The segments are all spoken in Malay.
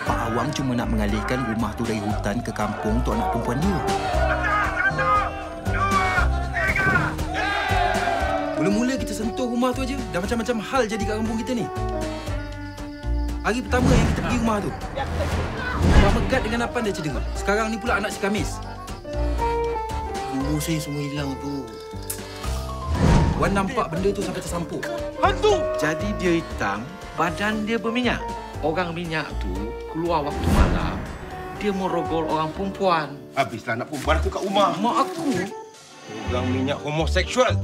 Pak Awang cuma nak mengalihkan rumah tu dari hutan ke kampung untuk anak perempuan dia. Mula-mula kita sentuh rumah tu aja, dah macam-macam hal jadi kat kampung kita ni. Hari pertama yang kita pergi rumah tu, Pak Megat dengan Apan dah cedera. Sekarang ni pula anak si Kamis. Umur saya semua hilang tu. Wan nampak benda tu sampai tersampuk. Hantu! Jadi dia hitam, badan dia berminyak. Orang minyak tu keluar waktu malam, dia merogol orang perempuan. Habislah anak perempuan aku kat rumah. Mak aku? Orang minyak homoseksual.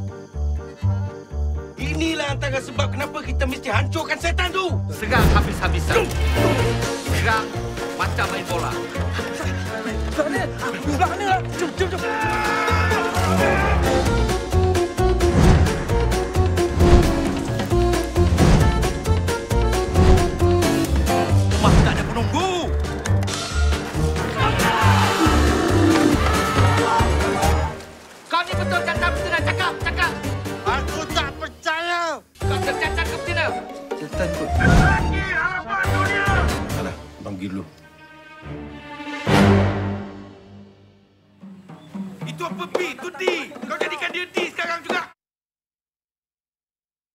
Inilah antara sebab kenapa kita mesti hancurkan setan tu. Serang habis-habisan. Serang macam main bola. Belakang ni! Jom! Rumah tak ada penunggu. Kau ni betul cacat betina, cakap. Aku tak percaya. Kau tercacat ke betina? Setan kot. Salah, panggil dulu. Itu apa, Pi? Itu D. Kau jadikan dia D sekarang juga.